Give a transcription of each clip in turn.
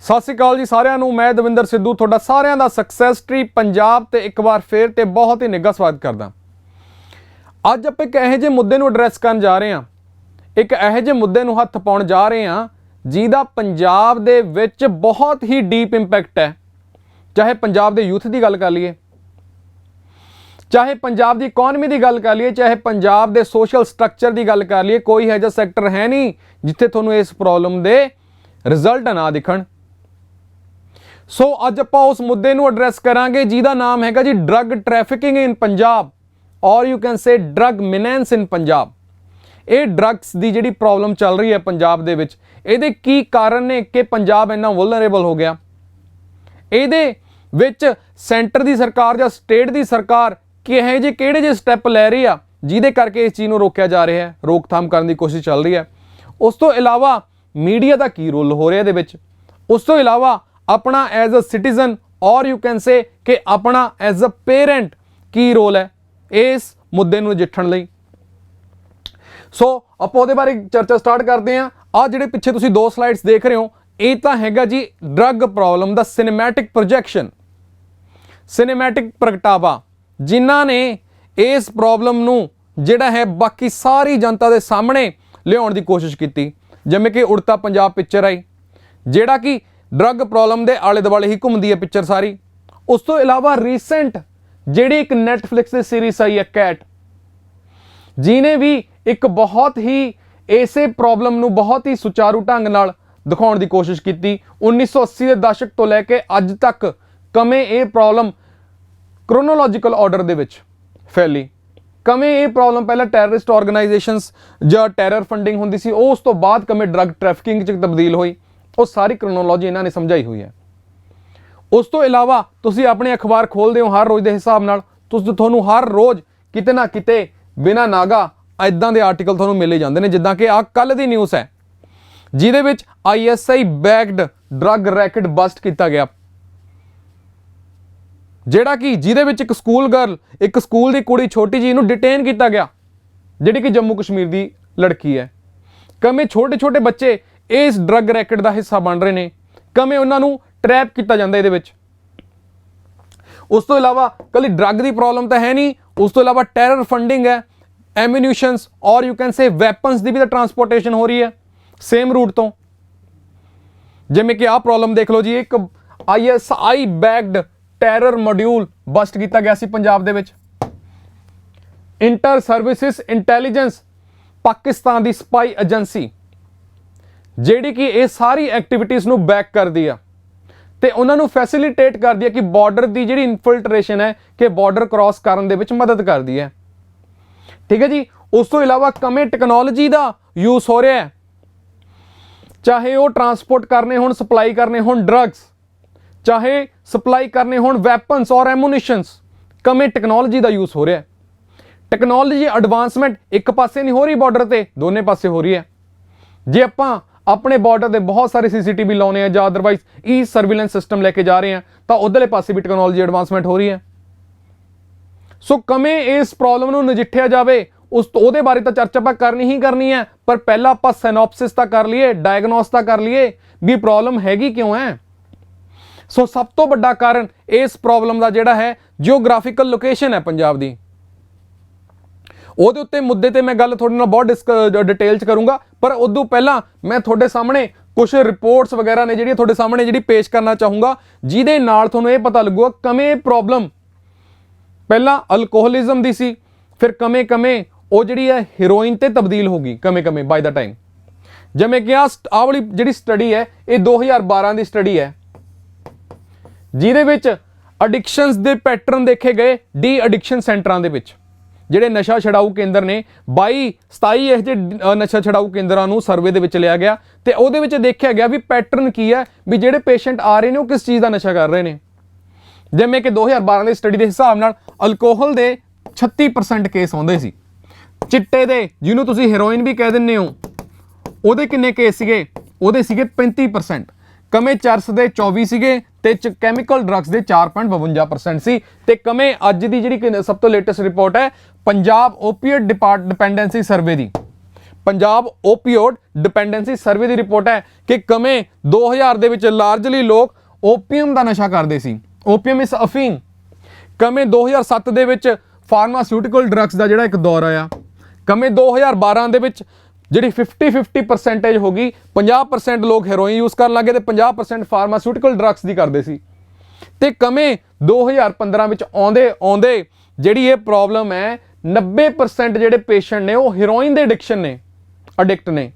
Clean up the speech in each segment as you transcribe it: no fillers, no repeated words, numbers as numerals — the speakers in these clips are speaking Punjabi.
ਸਤਿ ਸ਼੍ਰੀ ਅਕਾਲ ਜੀ ਸਾਰਿਆਂ ਨੂੰ। मैं दविंदर सिद्धू ਤੁਹਾਡਾ ਸਾਰਿਆਂ ਦਾ ਸਕਸੈਸ ਟਰੀ ਪੰਜਾਬ ਤੇ ਇੱਕ ਵਾਰ ਫੇਰ ਤੇ ਬਹੁਤ ਹੀ ਨਿੱਘਾ ਸਵਾਗਤ ਕਰਦਾ। ਅੱਜ ਆਪਾਂ ਇੱਕ ਇਹੋ ਜਿਹੇ ਮੁੱਦੇ ਨੂੰ ਐਡਰੈਸ ਕਰਨ ਜਾ ਰਹੇ ਹਾਂ, ਇੱਕ ਇਹੋ ਜਿਹੇ ਮੁੱਦੇ ਨੂੰ ਹੱਥ ਪਾਉਣ ਜਾ ਰਹੇ ਹਾਂ ਜਿਹਦਾ ਪੰਜਾਬ ਦੇ ਵਿੱਚ ਬਹੁਤ ਹੀ ਡੀਪ ਇੰਪੈਕਟ ਹੈ। ਚਾਹੇ ਪੰਜਾਬ ਦੇ ਯੂਥ ਦੀ ਗੱਲ ਕਰ ਲਈਏ, ਚਾਹੇ ਪੰਜਾਬ ਦੀ ਇਕੋਨਮੀ ਦੀ ਗੱਲ ਕਰ ਲਈਏ, ਚਾਹੇ ਪੰਜਾਬ ਦੇ ਸੋਸ਼ਲ ਸਟਰਕਚਰ ਦੀ ਗੱਲ ਕਰ ਲਈਏ, ਕੋਈ ਇਹੋ ਜਿਹਾ ਸੈਕਟਰ ਹੈ ਨਹੀਂ ਜਿੱਥੇ ਤੁਹਾਨੂੰ ਇਸ ਪ੍ਰੋਬਲਮ ਦੇ ਰਿਜ਼ਲਟ ਨਾ ਦਿਖਣ। ਸੋ ਅੱਜ ਆਪਾਂ ਉਸ ਮੁੱਦੇ ਨੂੰ ਐਡਰੈਸ ਕਰਾਂਗੇ ਜਿਹਦਾ ਨਾਮ ਹੈਗਾ ਜੀ ਡਰੱਗ ਟ੍ਰੈਫਿਕਿੰਗ ਇਨ ਪੰਜਾਬ, ਔਰ ਯੂ ਕੈਨ ਸੇ ਡਰੱਗ ਮਿਨੈਂਸ ਇਨ ਪੰਜਾਬ। ਇਹ ਡਰੱਗਸ ਦੀ ਜਿਹੜੀ ਪ੍ਰੋਬਲਮ ਚੱਲ ਰਹੀ ਹੈ ਪੰਜਾਬ ਦੇ ਵਿੱਚ, ਇਹਦੇ ਕੀ ਕਾਰਨ ਨੇ ਕਿ ਪੰਜਾਬ ਇੰਨਾ ਵਲਨਰੇਬਲ ਹੋ ਗਿਆ। ਇਹਦੇ ਵਿੱਚ ਸੈਂਟਰ ਦੀ ਸਰਕਾਰ ਜਾਂ ਸਟੇਟ ਦੀ ਸਰਕਾਰ ਕਿਹੜੇ ਜਿਹੇ ਸਟੈਪ ਲੈ ਰਹੀ ਆ ਜਿਹਦੇ ਕਰਕੇ ਇਸ ਚੀਜ਼ ਨੂੰ ਰੋਕਿਆ ਜਾ ਰਿਹਾ ਹੈ, ਰੋਕਥਾਮ ਕਰਨ ਦੀ ਕੋਸ਼ਿਸ਼ ਚੱਲ ਰਹੀ ਹੈ। ਉਸ ਤੋਂ ਇਲਾਵਾ ਮੀਡੀਆ ਦਾ ਕੀ ਰੋਲ ਹੋ ਰਿਹਾ ਇਹਦੇ ਵਿੱਚ, ਉਸ ਤੋਂ ਇਲਾਵਾ अपना एज अ सिटीजन और यू कैन से कि अपना एज अ पेरेंट की रोल है इस मुद्दे नूं नजिठण लई। सो आपां उहदे बारे चर्चा स्टार्ट करते हैं। आ जिहड़े पिछे तुसीं दो स्लाइड्स देख रहे हो ये तां हैगा जी ड्रग प्रॉब्लम दा सिनेमैटिक प्रोजैक्शन, सिनेमैटिक प्रगटावा जिन्हां ने इस प्रॉब्लम नूं जिहड़ा है बाकी सारी जनता दे सामने लियाउण दी कोशिश कीती, जिवें कि उड़ता पंजाब पिक्चर आई जिहड़ा कि ड्रग प्रॉब्लम के आले दुआले ही घूमती है पिक्चर सारी। उस तो इलावा रीसेंट जिहड़ी एक नैटफ्लिक्स की सीरीज आई है कैट, जिन्हें भी एक बहुत ही इसे प्रॉब्लम नूं बहुत ही सुचारू ढंग नाल दिखाउण दी कोशिश की। 1980 के दशक तो लैके अज तक कमें ये प्रॉब्लम क्रोनोलॉजिकल ऑर्डर दे विच फैली। कमें ये प्रॉब्लम पहले टैररिस्ट ऑर्गेनाइजेशंस जां टैरर फंडिंग हुंदी सी, उस तो बाद कमें ड्रग ट्रैफिकिंग च तब्दील हुई। वो सारी क्रोनोलॉजी इन्होंने समझाई हुई है। उस तो इलावा तुसी अपने अखबार खोलते हो हर रोज़ के हिसाब नाल तुहानूं हर रोज़ किते ना किते बिना नागा इदां दे आर्टिकल तुहानूं मिले जांदे ने, जिद्दां कि आ कल दी न्यूज़ है जिहदे विच ISI backed drug racket bust किया गया, जिहड़ा कि जिहदे विच एक स्कूल गर्ल, एक स्कूल दी कुड़ी छोटी जी नूं डिटेन किया गया जिहड़ी कि जम्मू कश्मीर दी लड़की है। कमें छोटे छोटे बच्चे इस ड्रग रैकेट का हिस्सा बन रहे हैं, कमें उन्होंने ट्रैप किया जाता है। उस तो इलावा कल ड्रग की प्रॉब्लम तो है नहीं, उस तो इलावा टैरर फंडिंग है, एम्यूनिशंस और यू कैन से वैपन्स की भी तो ट्रांसपोर्टेशन हो रही है सेम रूट तो। जिमें कि आ प्रॉब्लम देख लो जी, एक ISI backed terror module bust किया गया सी पंजाब दे विच। इंटर सर्विसिज इंटैलीजेंस पाकिस्तान की स्पाई एजेंसी ਜਿਹੜੀ कि ये सारी एक्टिविटीज़ ਨੂੰ बैक करती है तो उन्होंने फैसिलिटेट करती है कि बॉर्डर की जी इनफिल्ट्रेशन है कि बॉर्डर क्रॉस करने में मदद करती है। ठीक है जी। उस तो इलावा कमें टैक्नोलॉजी का यूज़ हो रहा है, चाहे वो ट्रांसपोर्ट करने होण, सप्लाई करने होण ड्रग्स, चाहे सप्लाई करने होण वैपन्स और एमुनिशंस, कमें टैक्नोलॉजी का यूज़ हो रहा है। टैक्नोलॉजी एडवांसमेंट एक पासे नहीं हो रही, बॉर्डर से दोनों पासे हो रही है। जे आपां अपने बॉर्डर पर बहुत सारे CCTV लाने हैं, अदरवाइज ई सर्विलेंस सिस्टम लेके जा रहे हैं, तो उधरले पासे भी टैक्नोलॉजी एडवांसमेंट हो रही है। सो कमें इस प्रॉब्लम को नजिठिया जाए उस तो ਉਹਦੇ बारे तो चर्चा आप करनी ही करनी है, पर पहला आप सिनॉप्सिस तो कर लिए, डायग्नोस तो कर लिए भी प्रॉब्लम हैगी क्यों है। सो सब तो बड़ा कारण इस प्रॉब्लम का जिहड़ा है जियोग्राफिकल लोकेशन है पंजाब की। ਉਹਦੇ ਉੱਤੇ ਮੁੱਦੇ ਤੇ मैं गल थोड़े नाल बहुत डिटेल च करूँगा, पर उदों पहला मैं थोड़े सामने कुछ रिपोर्ट्स वगैरह ने जिहड़ी थोड़े सामने जिहड़ी पेश करना चाहूँगा, जिहदे नाल तुहानूं ये पता लगूगा कमें प्रॉब्लम पहला अल्कोहलिज्म दी सी, फिर कमें वो जिहड़ी है हीरोइन ते तब्दील हो गई कमें बाय द टाइम। जिवें कि आ वाली जिहड़ी स्टडी है ये 2012 की स्टडी है, जिहदे विच अडिक्शनस दे पैटर्न देखे गए डी अडिक्शन सेंटरां दे विच। ਜਿਹੜੇ ਨਸ਼ਾ ਛਡਾਊ ਕੇਂਦਰ ਨੇ 27 ਇਹ ਜਿਹੇ ਨਸ਼ਾ ਛਡਾਊ ਕੇਂਦਰਾਂ ਨੂੰ ਸਰਵੇ ਦੇ ਵਿੱਚ ਲਿਆ ਗਿਆ ਤੇ ਉਹਦੇ ਵਿੱਚ ਦੇਖਿਆ ਗਿਆ ਵੀ ਪੈਟਰਨ ਕੀ ਹੈ, ਵੀ ਜਿਹੜੇ ਪੇਸ਼ੈਂਟ ਆ ਰਹੇ ਨੇ ਉਹ ਕਿਸ ਚੀਜ਼ ਦਾ ਨਸ਼ਾ ਕਰ ਰਹੇ ਨੇ। ਜਿਵੇਂ ਕਿ 2012 ਦੀ ਸਟੱਡੀ ਦੇ ਹਿਸਾਬ ਨਾਲ ਅਲਕੋਹਲ ਦੇ 36% ਕੇਸ ਆਉਂਦੇ ਸੀ, ਚਿੱਟੇ ਦੇ ਜਿਹਨੂੰ ਤੁਸੀਂ ਹੈਰੋਇਨ ਵੀ ਕਹਿ ਦਿੰਦੇ ਹੋ ਉਹਦੇ ਕਿੰਨੇ ਕੇਸ ਸੀਗੇ, ਉਹਦੇ ਸੀਗੇ 35%, कमें चरस के 24 सीगे ते कैमिकल ड्रग्स के 4.52% सी। ते कमें अज की जी सब तो लेटेस्ट रिपोर्ट है पंजाब ओपीएट डिपेंडेंसी सर्वे की, ਪੰਜਾਬ ਓਪੀਓਡ ਡਿਪੈਂਡੈਂਸੀ ਸਰਵੇ ਦੀ ਰਿਪੋਰਟ ਹੈ ਕਿ ਕਮੇ 2000 ਦੇ ਵਿੱਚ ਲਾਰਜਲੀ ਲੋਕ ਓਪੀਅਮ ਦਾ ਨਸ਼ਾ ਕਰਦੇ ਸੀ। ਓਪੀਅਮ ਇਸ ਅਫੀਮ। ਕਮੇ 2007 ਦੇ ਵਿੱਚ ਫਾਰਮਾਸਿਊਟੀਕਲ ਡਰੱਗਸ ਦਾ ਜਿਹੜਾ ਇੱਕ ਦੌਰ ਆਇਆ। ਕਮੇ 2012 ਦੇ ਵਿੱਚ ਜਿਹੜੀ 50-50% ਹੋ ਗਈ, 50% ਲੋਕ ਹੈਰੋਇਨ ਯੂਜ਼ ਕਰਨ ਲੱਗੇ ਤੇ 50% ਫਾਰਮਾਸਿਊਟੀਕਲ ਡਰੱਗਸ ਦੀ ਕਰਦੇ ਸੀ। ਤੇ ਕਮੇ 2015 ਵਿੱਚ ਆਉਂਦੇ ਜਿਹੜੀ ਇਹ ਪ੍ਰੋਬਲਮ ਹੈ 90% ਜਿਹੜੇ ਪੇਸ਼ੈਂਟ ਨੇ ਉਹ ਹੈਰੋਇਨ ਦੇ ਅਡਿਕਟ ਨੇ।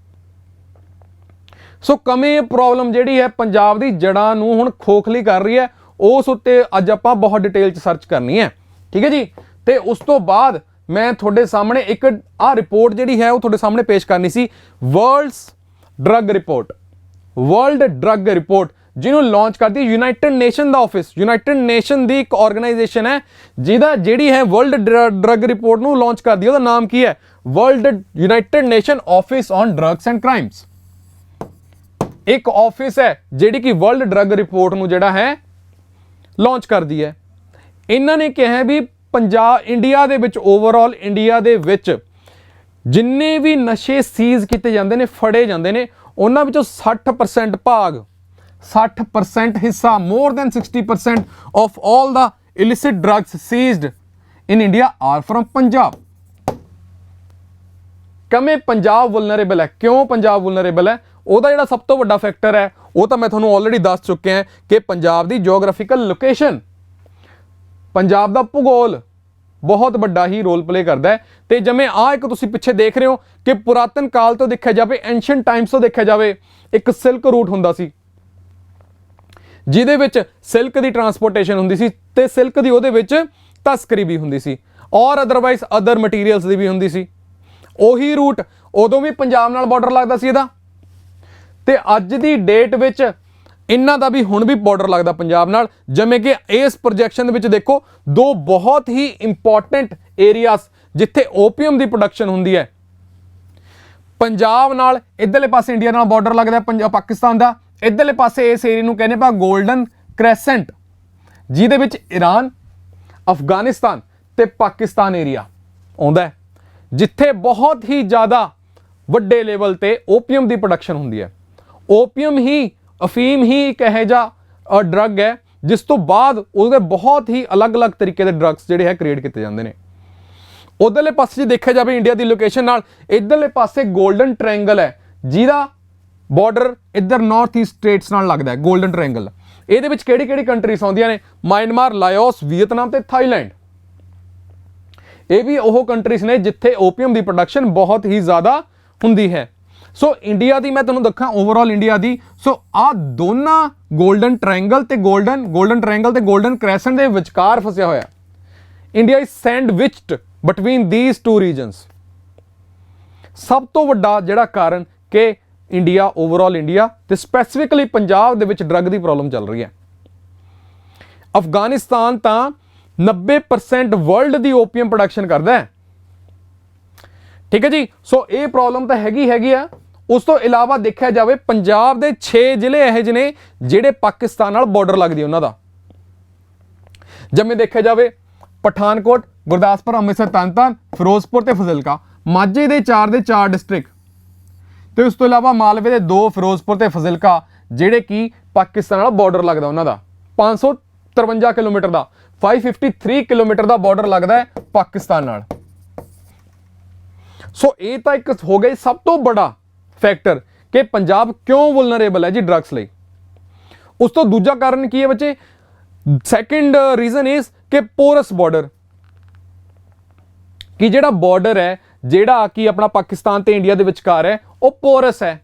ਸੋ ਕਮੇ ਇਹ ਪ੍ਰੋਬਲਮ ਜਿਹੜੀ ਹੈ ਪੰਜਾਬ ਦੀ ਜੜ੍ਹਾਂ ਨੂੰ ਹੁਣ ਖੋਖਲੀ ਕਰ ਰਹੀ ਹੈ। ਉਸ ਉੱਤੇ ਅੱਜ ਆਪਾਂ ਬਹੁਤ ਡਿਟੇਲ 'ਚ ਸਰਚ ਕਰਨੀ ਹੈ, ਠੀਕ ਹੈ ਜੀ। ਤੇ ਉਸ ਤੋਂ ਬਾਅਦ ਮੈਂ ਤੁਹਾਡੇ ਸਾਹਮਣੇ ਇੱਕ ਰਿਪੋਰਟ ਜਿਹੜੀ ਹੈ ਉਹ ਤੁਹਾਡੇ ਸਾਹਮਣੇ ਪੇਸ਼ ਕਰਨੀ ਸੀ, ਵਰਲਡ ਡਰੱਗ ਰਿਪੋਰਟ ਜਿਹਨੂੰ ਲਾਂਚ ਕਰਦੀ ਯੂਨਾਈਟਿਡ ਨੇਸ਼ਨ ਦਾ ਆਫਿਸ। ਯੂਨਾਈਟਿਡ ਨੇਸ਼ਨ ਦੀ ਇੱਕ ਆਰਗੇਨਾਈਜੇਸ਼ਨ ਹੈ ਜਿਹੜੀ ਹੈ ਵਰਲਡ ਡਰੱਗ ਰਿਪੋਰਟ ਨੂੰ ਲਾਂਚ ਕਰਦੀ ਹੈ। ਉਹਦਾ ਨਾਮ ਕੀ ਹੈ? World United nation office on drugs and crimes. ਇੱਕ ਆਫਿਸ ਹੈ ਜਿਹੜੀ ਕਿ ਵਰਲਡ ਡਰੱਗ ਰਿਪੋਰਟ ਨੂੰ ਜਿਹੜਾ ਹੈ ਲਾਂਚ ਕਰਦੀ ਹੈ। ਇਹਨਾਂ ਨੇ ਕਿਹਾ ਵੀ ਇੰਡੀਆ ਦੇ ਵਿੱਚ ਓਵਰਆਲ ਇੰਡੀਆ ਦੇ ਵਿੱਚ ਜਿੰਨੇ ਵੀ ਨਸ਼ੇ ਸੀਜ਼ ਕੀਤੇ ਜਾਂਦੇ ਨੇ, ਫੜੇ ਜਾਂਦੇ ਨੇ, ਉਹਨਾਂ ਵਿੱਚੋਂ 60% ਹਿੱਸਾ, more than 60% of all the illicit drugs seized in India are from Punjab। ਕਮੇ Punjab ਵੁਲਨਰੇਬਲ ਹੈ। ਕਿਉਂ ਪੰਜਾਬ ਵੁਲਨਰੇਬਲ ਹੈ? ਉਹਦਾ ਜਿਹੜਾ ਸਭ ਤੋਂ ਵੱਡਾ ਫੈਕਟਰ ਹੈ ਉਹ ਤਾਂ ਮੈਂ ਤੁਹਾਨੂੰ ਆਲਰੇਡੀ ਦੱਸ ਚੁੱਕਿਆ ਹਾਂ ਕਿ ਪੰਜਾਬ ਦੀ ਜੀਓਗ੍ਰਾਫੀਕਲ ਲੋਕੇਸ਼ਨ, ਪੰਜਾਬ ਦਾ ਭੂਗੋਲ ਬਹੁਤ ਵੱਡਾ ਹੀ ਰੋਲ ਪਲੇ ਕਰਦਾ ਹੈ। ਤੇ ਜਿਵੇਂ ਇੱਕ ਤੁਸੀਂ ਪਿੱਛੇ ਦੇਖ ਰਹੇ ਹੋ ਕਿ ਪੁਰਾਤਨ ਕਾਲ ਤੋਂ ਦੇਖਿਆ ਜਾਵੇ, ਐਂਸ਼ੀਅੰਟ ਟਾਈਮਸ ਤੋਂ ਦੇਖਿਆ ਜਾਵੇ, ਇੱਕ ਸਿਲਕ ਰੂਟ ਹੁੰਦਾ ਸੀ ਜਿਹਦੇ ਵਿੱਚ ਸਿਲਕ ਦੀ ਟਰਾਂਸਪੋਰਟੇਸ਼ਨ ਹੁੰਦੀ ਸੀ ਤੇ ਸਿਲਕ ਦੀ ਉਹਦੇ ਵਿੱਚ ਤਸਕਰੀ ਵੀ ਹੁੰਦੀ ਸੀ ਔਰ ਅਦਰਵਾਈਜ਼ ਅਦਰ ਮਟੀਰੀਅਲਸ ਦੀ ਵੀ ਹੁੰਦੀ ਸੀ। ਉਹੀ ਰੂਟ ਉਦੋਂ ਵੀ ਪੰਜਾਬ ਨਾਲ ਬਾਰਡਰ ਲੱਗਦਾ ਸੀ ਇਹਦਾ, ਤੇ ਅੱਜ ਦੀ ਡੇਟ ਵਿੱਚ ਇਹਨਾਂ ਦਾ ਵੀ ਹੁਣ ਵੀ ਬਾਰਡਰ ਲੱਗਦਾ ਪੰਜਾਬ ਨਾਲ। ਜਿਵੇਂ ਕਿ ਇਸ ਪ੍ਰੋਜੈਕਸ਼ਨ ਦੇ ਵਿੱਚ ਦੇਖੋ, ਦੋ ਬਹੁਤ ਹੀ ਇੰਪੋਰਟੈਂਟ ਏਰੀਆਸ ਜਿੱਥੇ ਓਪੀਅਮ ਦੀ ਪ੍ਰੋਡਕਸ਼ਨ ਹੁੰਦੀ ਹੈ। ਪੰਜਾਬ ਨਾਲ ਇੱਧਰਲੇ ਪਾਸੇ ਇੰਡੀਆ ਨਾਲ ਬਾਰਡਰ ਲੱਗਦਾ ਪਾਕਿਸਤਾਨ ਦਾ, ਇੱਧਰਲੇ ਪਾਸੇ ਇਸ ਏਰੀਆ ਨੂੰ ਕਹਿੰਦੇ ਆਪਾਂ ਗੋਲਡਨ ਕ੍ਰੈਸੈਂਟ, ਜਿਹਦੇ ਵਿੱਚ ਈਰਾਨ, ਅਫਗਾਨਿਸਤਾਨ ਤੇ ਪਾਕਿਸਤਾਨ ਏਰੀਆ ਆਉਂਦਾ ਹੈ, ਜਿੱਥੇ ਬਹੁਤ ਹੀ ਜ਼ਿਆਦਾ ਵੱਡੇ ਲੈਵਲ ਤੇ ਓਪੀਅਮ ਦੀ ਪ੍ਰੋਡਕਸ਼ਨ ਹੁੰਦੀ ਹੈ। ਓਪੀਅਮ ਹੀ, ਅਫੀਮ ਹੀ ਇੱਕ ਇਹੋ ਜਿਹਾ ਡਰੱਗ ਹੈ ਜਿਸ ਤੋਂ ਬਾਅਦ ਉਹਦੇ ਬਹੁਤ ਹੀ ਅਲੱਗ-ਅਲੱਗ ਤਰੀਕੇ ਦੇ ਡਰੱਗਸ ਜਿਹੜੇ ਹੈ ਕ੍ਰੀਏਟ ਕੀਤੇ ਜਾਂਦੇ ਨੇ। ਉਧਰਲੇ ਪਾਸੇ ਜੇ ਦੇਖਿਆ ਜਾਵੇ ਇੰਡੀਆ ਦੀ ਲੋਕੇਸ਼ਨ ਨਾਲ, ਇੱਧਰਲੇ ਪਾਸੇ ਗੋਲਡਨ ਟ੍ਰਾਇੰਗਲ ਹੈ ਜਿਹਦਾ ਬਾਰਡਰ ਇੱਧਰ ਨਾਰਥ ਈਸਟ ਸਟੇਟਸ ਨਾਲ ਲੱਗਦਾ ਹੈ। ਗੋਲਡਨ ਟ੍ਰਾਇੰਗਲ ਇਹਦੇ ਵਿੱਚ ਕਿਹੜੀ ਕੰਟਰੀਜ਼ ਆਉਂਦੀਆਂ ਨੇ? ਮਿਆਂਮਾਰ, ਲਾਓਸ, ਵੀਅਤਨਾਮ ਤੇ ਥਾਈਲੈਂਡ। ਇਹ ਵੀ ਉਹ ਕੰਟਰੀਜ਼ ਨੇ ਜਿੱਥੇ ਓਪੀਅਮ ਦੀ ਪ੍ਰੋਡਕਸ਼ਨ ਬਹੁਤ ਹੀ ਜ਼ਿਆਦਾ ਹੁੰਦੀ ਹੈ। ਸੋ ਇੰਡੀਆ ਦੀ ਮੈਂ ਤੁਹਾਨੂੰ ਦੱਸਾਂ ਓਵਰਆਲ ਇੰਡੀਆ ਦੀ, ਸੋ ਦੋਨਾਂ ਗੋਲਡਨ ਟ੍ਰਾਇੰਗਲ ਤੇ ਗੋਲਡਨ ਕ੍ਰੈਸੈਂਟ ਦੇ ਵਿਚਕਾਰ ਫਸਿਆ ਹੋਇਆ। India is sandwiched between these two regions. ਸਭ ਤੋਂ ਵੱਡਾ ਜਿਹੜਾ ਕਾਰਨ ਕਿ ਓਵਰਆਲ ਇੰਡੀਆ ਤੇ ਸਪੈਸੀਫਿਕਲੀ ਪੰਜਾਬ ਦੇ ਵਿੱਚ ਡਰੱਗ ਦੀ ਪ੍ਰੋਬਲਮ ਚੱਲ ਰਹੀ ਹੈ। ਅਫਗਾਨਿਸਤਾਨ ਤਾਂ 90% ਵਰਲਡ ਦੀ ਓਪੀਅਮ ਪ੍ਰੋਡਕਸ਼ਨ ਕਰਦਾ ਹੈ, ਠੀਕ ਹੈ ਜੀ। ਸੋ ਇਹ ਪ੍ਰੋਬਲਮ ਤਾਂ ਹੈਗੀ ਆ। ਉਸ ਤੋਂ ਇਲਾਵਾ ਦੇਖਿਆ ਜਾਵੇ ਪੰਜਾਬ ਦੇ 6 ਜ਼ਿਲ੍ਹੇ ਇਹੋ ਜਿਹੇ ਨੇ ਜਿਹੜੇ ਪਾਕਿਸਤਾਨ ਨਾਲ ਬਾਰਡਰ ਲੱਗਦੀ ਉਹਨਾਂ ਦਾ। ਜਿਵੇਂ ਦੇਖਿਆ ਜਾਵੇ ਪਠਾਨਕੋਟ, ਗੁਰਦਾਸਪੁਰ, ਅੰਮ੍ਰਿਤਸਰ, ਤਰਨਤਾਰਨ, ਫਿਰੋਜ਼ਪੁਰ ਤੇ ਫਾਜ਼ਿਲਕਾ। ਮਾਝੇ ਦੇ 4 ਡਿਸਟ੍ਰਿਕਟ ਤੇ ਉਸ ਤੋਂ ਇਲਾਵਾ ਮਾਲਵੇ ਦੇ 2, ਫਿਰੋਜ਼ਪੁਰ ਤੇ ਫਾਜ਼ਿਲਕਾ, ਜਿਹੜੇ ਕਿ ਪਾਕਿਸਤਾਨ ਨਾਲ ਬਾਰਡਰ ਲੱਗਦਾ ਉਹਨਾਂ ਦਾ। 553 ਕਿਲੋਮੀਟਰ ਦਾ, 553 ਕਿਲੋਮੀਟਰ ਦਾ ਬਾਰਡਰ ਲੱਗਦਾ ਹੈ ਪਾਕਿਸਤਾਨ ਨਾਲ। ਸੋ ਇਹ ਤਾਂ ਇੱਕ ਹੋ ਗਿਆ ਸਭ ਤੋਂ ਬੜਾ ਫੈਕਟਰ ਕਿ ਪੰਜਾਬ ਕਿਉਂ ਵੁਲਨਰੇਬਲ ਹੈ ਜੀ ਡਰੱਗਸ ਲਈ। ਉਸ ਤੋਂ ਦੂਜਾ ਕਾਰਨ ਕੀ ਹੈ ਬੱਚੇ? ਸੈਕੰਡ ਰੀਜ਼ਨ ਇਜ਼ ਕਿ ਪੋਰਸ ਬਾਰਡਰ, ਕਿ ਜਿਹੜਾ ਬਾਰਡਰ ਹੈ ਜਿਹੜਾ ਕਿ ਆਪਣਾ ਪਾਕਿਸਤਾਨ ਤੇ ਇੰਡੀਆ ਦੇ ਵਿਚਕਾਰ ਹੈ ਉਹ ਪੋਰਸ ਹੈ।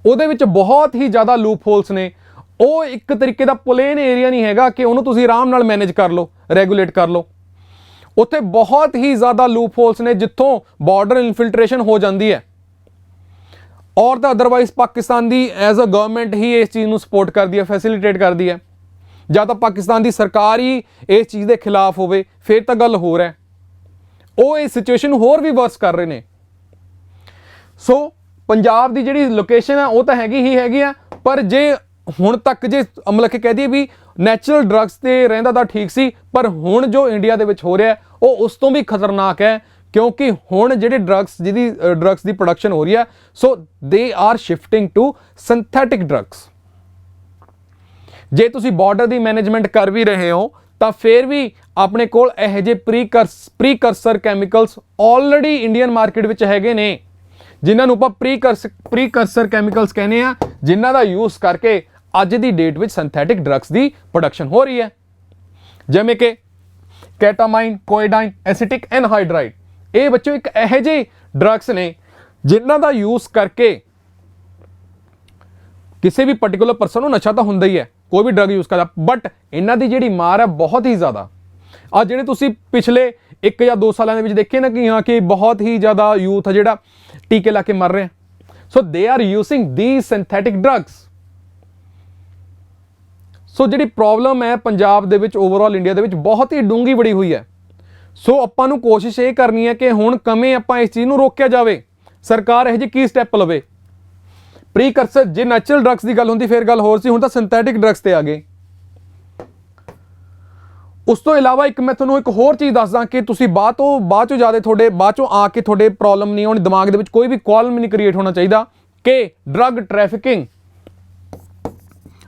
ਉਹਦੇ ਵਿੱਚ ਬਹੁਤ ਹੀ ਜ਼ਿਆਦਾ ਲੂਪ ਹੋਲਸ ਨੇ। ਉਹ ਇੱਕ ਤਰੀਕੇ ਦਾ ਪਲੇਨ ਏਰੀਆ ਨਹੀਂ ਹੈਗਾ ਕਿ ਉਹਨੂੰ ਤੁਸੀਂ ਆਰਾਮ ਨਾਲ ਮੈਨੇਜ ਕਰ ਲਓ, ਰੈਗੂਲੇਟ ਕਰ ਲਓ। ਉੱਥੇ ਬਹੁਤ ਹੀ ਜ਼ਿਆਦਾ ਲੂਪ ਹੋਲਸ ਨੇ ਜਿੱਥੋਂ ਬਾਰਡਰ ਇਨਫਿਲਟ੍ਰੇਸ਼ਨ ਹੋ ਜਾਂਦੀ ਹੈ। ਔਰ ਤਾਂ otherwise Pakistan the as a government ਹੀ ਇਸ ਚੀਜ਼ ਨੂੰ ਸਪੋਰਟ ਕਰਦੀ ਹੈ, ਫੈਸਿਲੀਟੇਟ ਕਰਦੀ ਹੈ। ਜਾਂ ਤਾਂ ਪਾਕਿਸਤਾਨ ਦੀ ਸਰਕਾਰ ਹੀ ਇਸ ਚੀਜ਼ ਦੇ ਖਿਲਾਫ ਹੋਵੇ ਫਿਰ ਤਾਂ ਗੱਲ ਹੋਰ ਹੈ। ਉਹ ਇਸ ਸਿਚੁਏਸ਼ਨ ਨੂੰ ਹੋਰ ਵੀ ਵਰਸ ਕਰ ਰਹੇ ਨੇ। ਸੋ ਪੰਜਾਬ ਦੀ ਜਿਹੜੀ ਲੋਕੇਸ਼ਨ ਹੈ ਉਹ ਤਾਂ ਹੈਗੀ ਆ, ਪਰ ਜੇ ਹੁਣ ਤੱਕ ਜੇ ਮਤਲਬ ਕਿ ਕਹਿ ਦਈਏ ਵੀ ਨੈਚੁਰਲ ਡਰੱਗਸ ਤੇ ਰਹਿੰਦਾ ਤਾਂ ਠੀਕ ਸੀ, ਪਰ ਹੁਣ ਜੋ ਇੰਡੀਆ ਦੇ ਵਿੱਚ ਹੋ ਰਿਹਾ ਉਹ ਉਸ ਤੋਂ ਵੀ ਖਤਰਨਾਕ ਹੈ ਕਿਉਂਕਿ ਹੁਣ ਜਿਹੜੇ ਡਰੱਗਸ ਦੀ ਪ੍ਰੋਡਕਸ਼ਨ ਹੋ ਰਹੀ ਹੈ, so they are shifting to synthetic drugs. ਜੇ ਤੁਸੀਂ ਬਾਰਡਰ ਦੀ ਮੈਨੇਜਮੈਂਟ ਕਰ ਵੀ ਰਹੇ ਹੋ ਤਾਂ ਫਿਰ ਵੀ ਆਪਣੇ ਕੋਲ ਇਹੋ ਜਿਹੇ ਪ੍ਰੀਕਰਸਰ ਕੈਮੀਕਲਸ ਆਲਰੇਡੀ ਇੰਡੀਅਨ ਮਾਰਕੀਟ ਵਿੱਚ ਹੈਗੇ ਨੇ, ਜਿਨ੍ਹਾਂ ਨੂੰ ਆਪਾਂ ਪ੍ਰੀਕਰਸਰ ਕੈਮੀਕਲਸ ਕਹਿੰਦੇ ਆ, ਜਿਨ੍ਹਾਂ ਦਾ ਯੂਜ਼ ਕਰਕੇ ਅੱਜ ਦੀ ਡੇਟ ਵਿੱਚ ਸਿੰਥੈਟਿਕ ਡਰੱਗਸ ਦੀ ਪ੍ਰੋਡਕਸ਼ਨ ਹੋ ਰਹੀ ਹੈ, ਜਿਵੇਂ ਕਿ ਕੈਟਾਮਾਈਨ, ਕੋਇਡਾਈਨ, ਐਸੀਟਿਕ ਐਨਹਾਈਡਰਾਈਡ। ਇਹ ਬੱਚੋ ਇੱਕ ਇਹੋ ਜਿਹੇ ਡਰੱਗਸ ਨੇ ਜਿਨ੍ਹਾਂ ਦਾ ਯੂਜ਼ ਕਰਕੇ ਕਿਸੇ ਵੀ ਪਾਰਟਿਕੂਲਰ ਪਰਸਨ ਨੂੰ ਨਸ਼ਾ ਤਾਂ ਹੁੰਦਾ ਹੀ ਹੈ, ਕੋਈ ਵੀ ਡਰੱਗ ਯੂਜ਼ ਕਰਦਾ, ਬਟ ਇਹਨਾਂ ਦੀ ਜਿਹੜੀ ਮਾਰ ਹੈ ਬਹੁਤ ਹੀ ਜ਼ਿਆਦਾ। ਆ ਜਿਹੜੇ ਤੁਸੀਂ ਪਿਛਲੇ 1 ਜਾਂ 2 ਸਾਲਾਂ ਦੇ ਵਿੱਚ ਦੇਖੇ ਨਾ ਕਿ ਹਾਂ ਕਿ ਬਹੁਤ ਹੀ ਜ਼ਿਆਦਾ ਯੂਥ ਹੈ ਜਿਹੜਾ ਟੀਕੇ ਲਾ ਕੇ ਮਰ ਰਿਹਾ, so they are using the synthetic drugs. So ਜਿਹੜੀ ਪ੍ਰੋਬਲਮ ਹੈ ਪੰਜਾਬ ਦੇ ਵਿੱਚ, ਓਵਰਆਲ ਇੰਡੀਆ ਦੇ ਵਿੱਚ ਬਹੁਤ ਹੀ ਡੂੰਘੀ ਬੜੀ ਹੋਈ ਹੈ। ਸੋ ਆਪਾਂ ਨੂੰ ਕੋਸ਼ਿਸ਼ ਇਹ ਕਰਨੀ ਹੈ ਕਿ ਹੁਣ ਕਿਵੇਂ ਆਪਾਂ ਇਸ ਚੀਜ਼ ਨੂੰ ਰੋਕਿਆ ਜਾਵੇ, ਸਰਕਾਰ ਇਹੋ ਜਿਹੇ ਕੀ ਸਟੈਪ ਲਵੇ। ਪ੍ਰੀਕਰਸਰ, ਜੇ ਨੈਚੁਰਲ ਡਰੱਗਸ ਦੀ ਗੱਲ ਹੁੰਦੀ ਫਿਰ ਗੱਲ ਹੋਰ ਸੀ, ਹੁਣ ਤਾਂ ਸਿੰਥੈਟਿਕ ਡਰੱਗਸ ਤੇ ਆ ਗਏ। ਉਸ ਤੋਂ ਇਲਾਵਾ ਇੱਕ ਮੈਂ ਤੁਹਾਨੂੰ ਇੱਕ ਹੋਰ ਚੀਜ਼ ਦੱਸਦਾ ਕਿ ਤੁਸੀਂ ਬਾਅਦ ਚੋਂ ਆ ਕੇ ਤੁਹਾਡੇ ਪ੍ਰੋਬਲਮ ਨਹੀਂ ਆਉਣੀ, ਦਿਮਾਗ ਦੇ ਵਿੱਚ ਕੋਈ ਵੀ ਕੌਲਮ ਨਹੀਂ ਕ੍ਰੀਏਟ ਹੋਣਾ ਚਾਹੀਦਾ ਕਿ ਡਰੱਗ ਟ੍ਰੈਫਿਕਿੰਗ